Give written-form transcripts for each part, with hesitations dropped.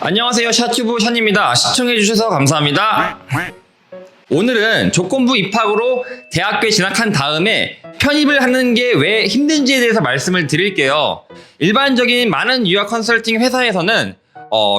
안녕하세요, 샤튜브 샤입니다. 시청해주셔서 감사합니다. 오늘은 조건부 입학으로 대학교에 진학한 다음에 편입을 하는 게 왜 힘든지에 대해서 말씀을 드릴게요. 일반적인 많은 유학 컨설팅 회사에서는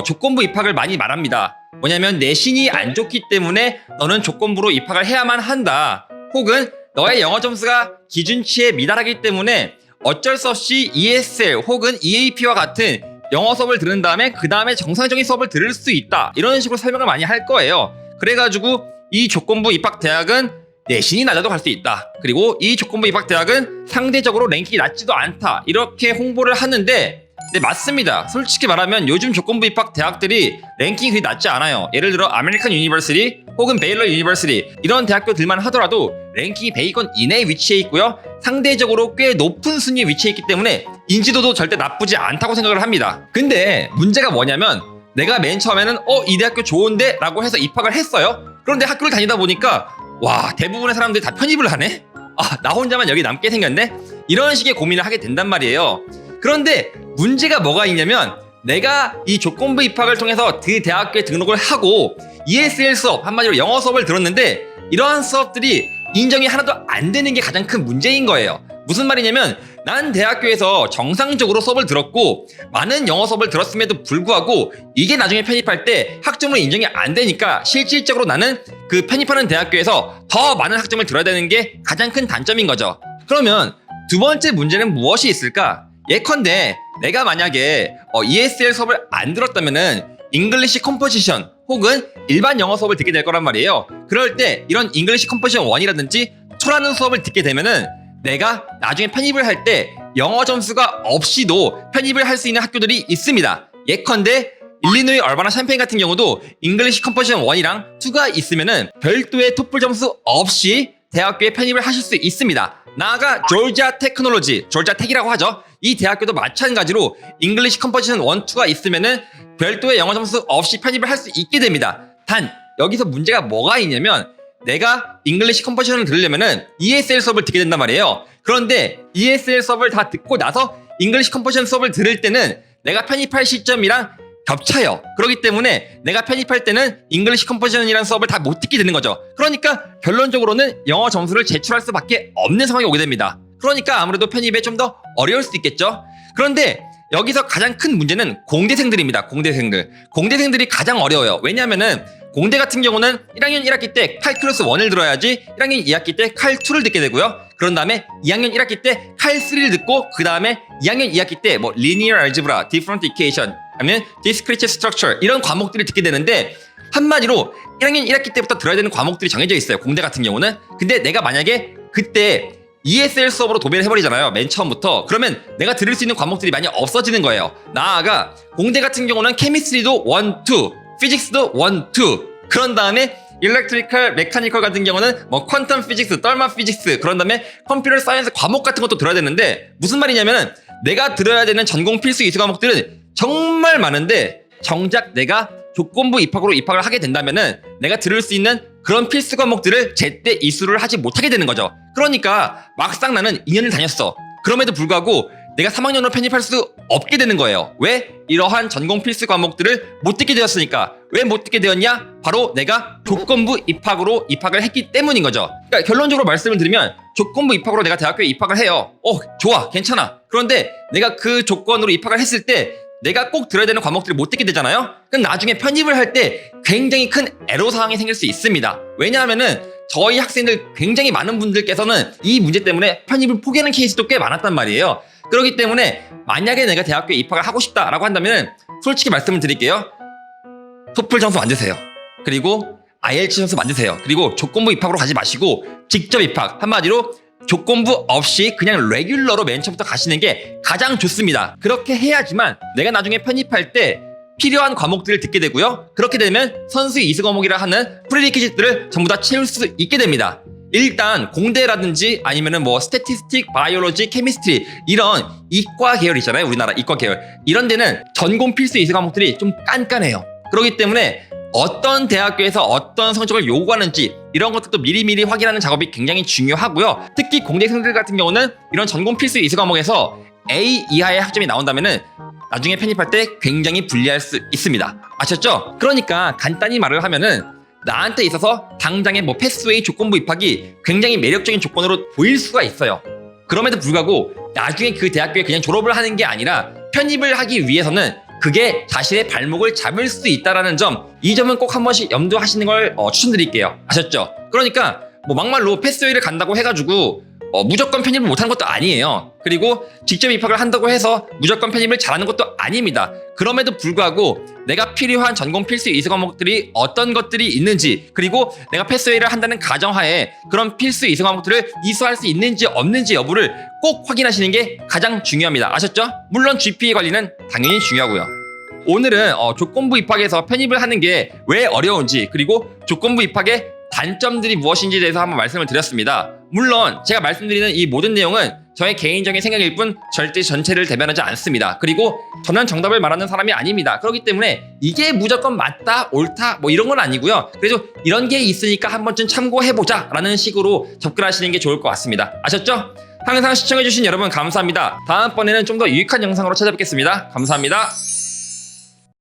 조건부 입학을 많이 말합니다. 뭐냐면 내신이 안 좋기 때문에 너는 조건부로 입학을 해야만 한다. 혹은 너의 영어 점수가 기준치에 미달하기 때문에 어쩔 수 없이 ESL 혹은 EAP와 같은 영어 수업을 들은 다음에 그 다음에 정상적인 수업을 들을 수 있다. 이런 식으로 설명을 많이 할 거예요. 그래가지고 이 조건부 입학 대학은 내신이 낮아도 갈 수 있다. 그리고 이 조건부 입학 대학은 상대적으로 랭킹이 낮지도 않다. 이렇게 홍보를 하는데 네, 맞습니다. 솔직히 말하면 요즘 조건부 입학 대학들이 랭킹이 그리 낮지 않아요. 예를 들어 아메리칸 유니버시티 혹은 베일러 유니버시티 이런 대학교들만 하더라도 랭킹이 100위권 이내에 위치해 있고요. 상대적으로 꽤 높은 순위에 위치해 있기 때문에 인지도도 절대 나쁘지 않다고 생각을 합니다. 근데 문제가 뭐냐면 내가 맨 처음에는 이 대학교 좋은데? 라고 해서 입학을 했어요. 그런데 학교를 다니다 보니까 와, 대부분의 사람들이 다 편입을 하네? 나 혼자만 여기 남게 생겼네? 이런 식의 고민을 하게 된단 말이에요. 그런데 문제가 뭐가 있냐면 내가 이 조건부 입학을 통해서 그 대학교에 등록을 하고 ESL 수업, 한마디로 영어 수업을 들었는데 이러한 수업들이 인정이 하나도 안 되는 게 가장 큰 문제인 거예요. 무슨 말이냐면 난 대학교에서 정상적으로 수업을 들었고 많은 영어 수업을 들었음에도 불구하고 이게 나중에 편입할 때 학점으로 인정이 안 되니까 실질적으로 나는 그 편입하는 대학교에서 더 많은 학점을 들어야 되는 게 가장 큰 단점인 거죠. 그러면 두 번째 문제는 무엇이 있을까? 예컨대 내가 만약에 ESL 수업을 안 들었다면은 잉글리시 컴포지션 혹은 일반 영어 수업을 듣게 될 거란 말이에요. 그럴 때 이런 잉글리시 컴포지션 1이라든지 2라는 수업을 듣게 되면은 내가 나중에 편입을 할 때 영어 점수가 없이도 편입을 할 수 있는 학교들이 있습니다. 예컨대 일리노이 얼바나 샴페인 같은 경우도 잉글리시 컴포지션 1이랑 2가 있으면은 별도의 토플 점수 없이 대학교에 편입을 하실 수 있습니다. 나아가 조지아 테크놀로지, 조지아 텍이라고 하죠. 이 대학교도 마찬가지로 잉글리시 컴포지션 1, 2가 있으면은 별도의 영어 점수 없이 편입을 할 수 있게 됩니다. 단 여기서 문제가 뭐가 있냐면 내가 잉글리시 컴포지션을 들으려면은 ESL 수업을 듣게 된단 말이에요. 그런데 ESL 수업을 다 듣고 나서 잉글리시 컴포지션 수업을 들을 때는 내가 편입할 시점이랑 겹쳐요. 그렇기 때문에 내가 편입할 때는 잉글리시 컴포지션이라는 수업을 다 못 듣게 되는 거죠. 그러니까 결론적으로는 영어 점수를 제출할 수밖에 없는 상황이 오게 됩니다. 그러니까 아무래도 편입에 좀 더 어려울 수 있겠죠. 그런데 여기서 가장 큰 문제는 공대생들입니다. 공대생들이 가장 어려워요. 왜냐하면은 공대 같은 경우는 1학년 1학기 때 칼큘러스 1을 들어야지 1학년 2학기 때 칼2를 듣게 되고요. 그런 다음에 2학년 1학기 때 칼3를 듣고 그 다음에 2학년 2학기 때 뭐 linear algebra, differentiation, 아니면 discrete structure 이런 과목들을 듣게 되는데 한마디로 1학년 1학기 때부터 들어야 되는 과목들이 정해져 있어요. 공대 같은 경우는. 근데 내가 만약에 그때 ESL 수업으로 도배를 해버리잖아요. 맨 처음부터. 그러면 내가 들을 수 있는 과목들이 많이 없어지는 거예요. 나아가 공대 같은 경우는 케미스트리도 1, 2, 피직스도 1, 2 그런 다음에 일렉트리컬, 메카니컬 같은 경우는 뭐 퀀텀 피직스, 떨마 피직스 그런 다음에 컴퓨터 사이언스 과목 같은 것도 들어야 되는데 무슨 말이냐면은 내가 들어야 되는 전공 필수 이수 과목들은 정말 많은데 정작 내가 조건부 입학으로 입학을 하게 된다면은 내가 들을 수 있는 그런 필수 과목들을 제때 이수를 하지 못하게 되는 거죠. 그러니까 막상 나는 2년을 다녔어. 그럼에도 불구하고 내가 3학년으로 편입할 수 없게 되는 거예요. 왜? 이러한 전공 필수 과목들을 못 듣게 되었으니까. 왜 못 듣게 되었냐? 바로 내가 조건부 입학으로 입학을 했기 때문인 거죠. 그러니까 결론적으로 말씀을 드리면 조건부 입학으로 내가 대학교에 입학을 해요. 좋아, 괜찮아. 그런데 내가 그 조건으로 입학을 했을 때 내가 꼭 들어야 되는 과목들을 못 듣게 되잖아요? 그럼 나중에 편입을 할 때 굉장히 큰 애로사항이 생길 수 있습니다. 왜냐하면은 저희 학생들 굉장히 많은 분들께서는 이 문제 때문에 편입을 포기하는 케이스도 꽤 많았단 말이에요. 그렇기 때문에 만약에 내가 대학교에 입학을 하고 싶다라고 한다면 솔직히 말씀을 드릴게요. 토플 점수 만드세요. 그리고 IELTS 점수 만드세요. 그리고 조건부 입학으로 가지 마시고 직접 입학, 한마디로 조건부 없이 그냥 레귤러로 맨 처음부터 가시는 게 가장 좋습니다. 그렇게 해야지만 내가 나중에 편입할 때 필요한 과목들을 듣게 되고요. 그렇게 되면 선수 이수 과목이라 하는 프리리퀴짓들을 전부 다 채울 수 있게 됩니다. 일단 공대라든지 아니면은 뭐 스태티스틱, 바이올로지, 케미스트리 이런 이과 계열 있잖아요. 우리나라 이과 계열. 이런 데는 전공 필수 이수 과목들이 좀 깐깐해요. 그렇기 때문에 어떤 대학교에서 어떤 성적을 요구하는지 이런 것들도 미리미리 확인하는 작업이 굉장히 중요하고요. 특히 공대생들 같은 경우는 이런 전공 필수 이수 과목에서 A 이하의 학점이 나온다면은 나중에 편입할 때 굉장히 불리할 수 있습니다. 아셨죠? 그러니까 간단히 말을 하면은 나한테 있어서 당장의 뭐 패스웨이 조건부 입학이 굉장히 매력적인 조건으로 보일 수가 있어요. 그럼에도 불구하고 나중에 그 대학교에 그냥 졸업을 하는 게 아니라 편입을 하기 위해서는 그게 자신의 발목을 잡을 수 있다라는 점, 이 점은 꼭 한 번씩 염두하시는 걸 추천드릴게요. 아셨죠? 그러니까 뭐 막말로 패스웨이를 간다고 해가지고 무조건 편입을 못하는 것도 아니에요. 그리고 직접 입학을 한다고 해서 무조건 편입을 잘하는 것도 아닙니다. 그럼에도 불구하고 내가 필요한 전공 필수 이수 과목들이 어떤 것들이 있는지, 그리고 내가 패스웨이를 한다는 가정하에 그런 필수 이수 과목들을 이수할 수 있는지 없는지 여부를 꼭 확인하시는 게 가장 중요합니다. 아셨죠? 물론 GPA 관리는 당연히 중요하고요. 오늘은 조건부 입학에서 편입을 하는 게 왜 어려운지, 그리고 조건부 입학의 단점들이 무엇인지에 대해서 한번 말씀을 드렸습니다. 물론 제가 말씀드리는 이 모든 내용은 저의 개인적인 생각일 뿐 절대 전체를 대변하지 않습니다. 그리고 저는 정답을 말하는 사람이 아닙니다. 그렇기 때문에 이게 무조건 맞다, 옳다 뭐 이런 건 아니고요. 그래도 이런 게 있으니까 한 번쯤 참고해보자 라는 식으로 접근하시는 게 좋을 것 같습니다. 아셨죠? 항상 시청해주신 여러분 감사합니다. 다음번에는 좀 더 유익한 영상으로 찾아뵙겠습니다. 감사합니다.